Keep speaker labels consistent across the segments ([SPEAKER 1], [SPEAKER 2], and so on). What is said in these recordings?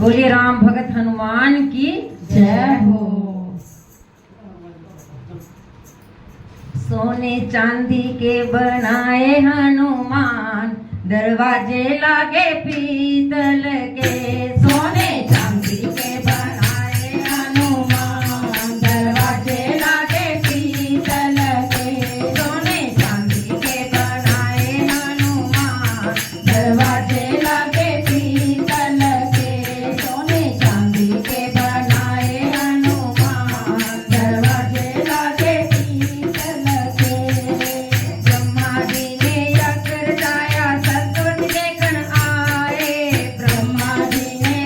[SPEAKER 1] बोलिए राम भगत हनुमान की
[SPEAKER 2] जय हो।
[SPEAKER 1] सोने चांदी के बनाए हनुमान, दरवाजे लागे पीतल के।
[SPEAKER 2] सोने चांदी के बनाए हनुमान, दरवाजे लागे पीतल के।
[SPEAKER 1] सोने चांदी के बनाए हनुमान,
[SPEAKER 2] दरवाजे लागे पीतल के। सोने चांदी के बनाए हनुमान, दरवाजे लागे पीतल के।
[SPEAKER 1] ब्रह्मा जी ने यज्ञ रचाया, सरस्वती देखन आए।
[SPEAKER 2] ब्रह्मा जी ने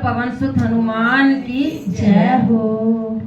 [SPEAKER 1] पवन सुत हनुमान की
[SPEAKER 2] जय हो।